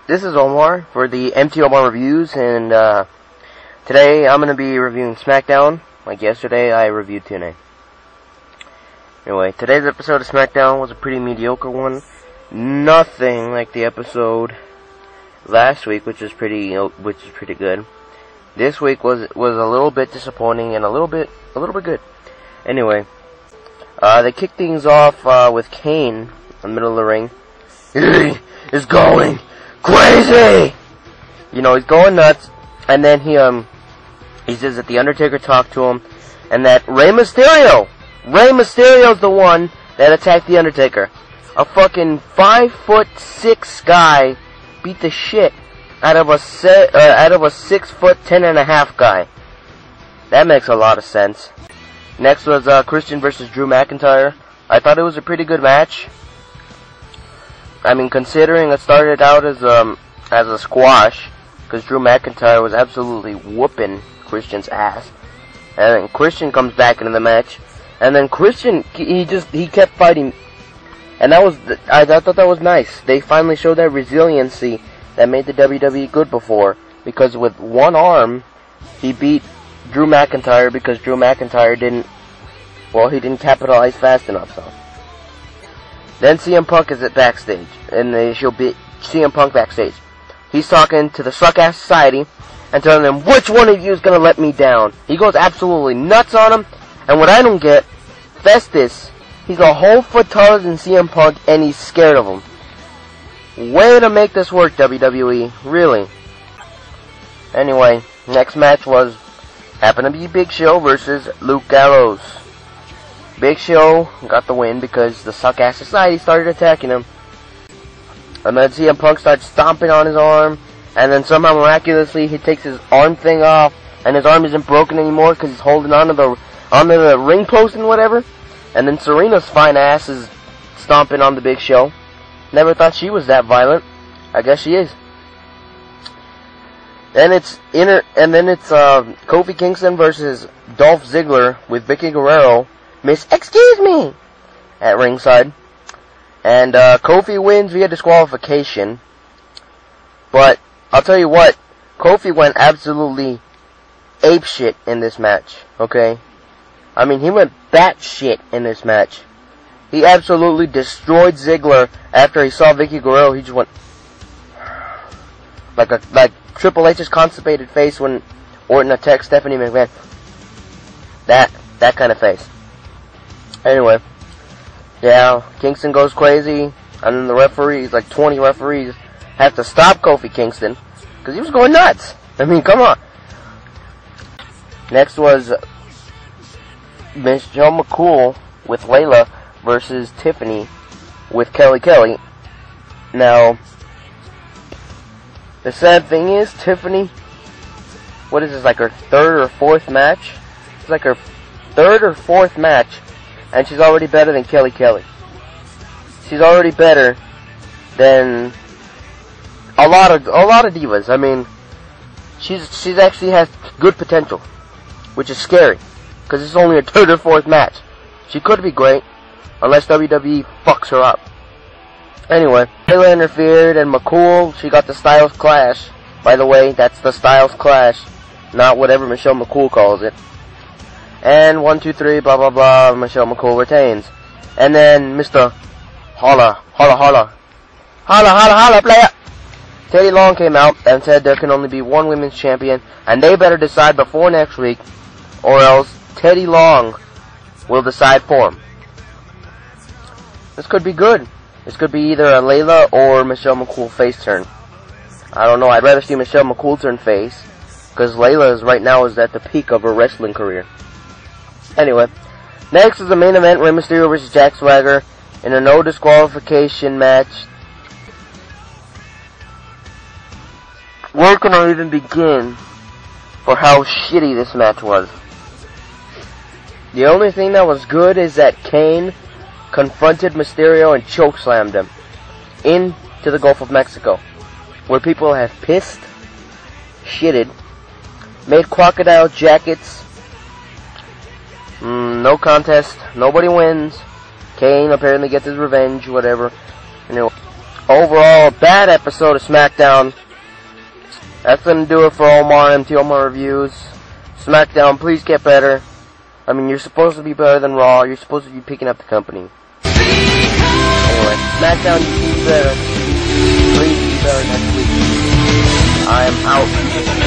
This is Omar for the MTOmareview reviews, and today I'm going to be reviewing Smackdown. Like yesterday, I reviewed TNA. Anyway, today's episode of Smackdown was a pretty mediocre one. Nothing like the episode last week, which is pretty good. This week was a little bit disappointing and a little bit good. Anyway, they kicked things off with Kane in the middle of the ring. He is going crazy! You know, he's going nuts, and then he says that the Undertaker talked to him, and that Rey Mysterio's the one that attacked the Undertaker. A fucking 5'6" guy beat the shit out of a 6'10.5" guy. That makes a lot of sense. Next was Christian versus Drew McIntyre. I thought it was a pretty good match. I mean, considering it started out as a squash, because Drew McIntyre was absolutely whooping Christian's ass, and then Christian comes back into the match, and then Christian he kept fighting, and I thought that was nice. They finally showed that resiliency that made the WWE good before, because with one arm he beat Drew McIntyre because Drew McIntyre didn't capitalize fast enough. So then CM Punk is at backstage, and they show CM Punk backstage. He's talking to the Suck-Ass Society and telling them, which one of you is going to let me down? He goes absolutely nuts on him, and what I don't get, Festus, he's a whole foot taller than CM Punk, and he's scared of him. Way to make this work, WWE, really. Anyway, next match happened to be Big Show versus Luke Gallows. Big Show got the win because the Suck-Ass Society started attacking him. And then CM Punk starts stomping on his arm, and then somehow miraculously he takes his arm thing off, and his arm isn't broken anymore because he's holding onto the ring post and whatever. And then Serena's fine ass is stomping on the Big Show. Never thought she was that violent. I guess she is. Then it's Kofi Kingston versus Dolph Ziggler with Vicky Guerrero, Miss Excuse Me, at ringside. And Kofi wins via disqualification. But I'll tell you what, Kofi went absolutely apeshit in this match, okay? I mean, he went batshit in this match. He absolutely destroyed Ziggler after he saw Vicky Guerrero. He just went like Triple H's constipated face when Orton attacked Stephanie McMahon. That kind of face. Anyway, yeah, Kingston goes crazy, and then the referees, like 20 referees, have to stop Kofi Kingston because he was going nuts. I mean, come on. Next was Michelle McCool with Layla versus Tiffany with Kelly. Now, the sad thing is, Tiffany, what is this, like her third or fourth match? It's like her third or fourth match, and she's already better than Kelly. She's already better than a lot of divas. I mean, she's actually has good potential, which is scary, because it's only her third or fourth match. She could be great, unless WWE fucks her up. Anyway, Layla interfered, and McCool, she got the Styles Clash. By the way, that's the Styles Clash, not whatever Michelle McCool calls it. And 1, 2, 3, blah blah blah, Michelle McCool retains. And then Mr. Holla, player! Teddy Long came out and said there can only be one women's champion, and they better decide before next week, or else Teddy Long will decide for him. This could be good. This could be either a Layla or Michelle McCool face turn. I don't know, I'd rather see Michelle McCool turn face, because Layla right now is at the peak of her wrestling career. Anyway, next is the main event, Rey Mysterio versus Jack Swagger, in a no disqualification match. Where can I even begin for how shitty this match was? The only thing that was good is that Kane confronted Mysterio and chokeslammed him into the Gulf of Mexico, where people have pissed, shitted, made crocodile jackets. No contest, nobody wins. Kane apparently gets his revenge, whatever. Anyway, overall, bad episode of SmackDown. That's gonna do it for Omar and MTOmar reviews. SmackDown, please get better. I mean, you're supposed to be better than Raw. You're supposed to be picking up the company. Anyway, SmackDown, you can be better. Please be better next week. I am out.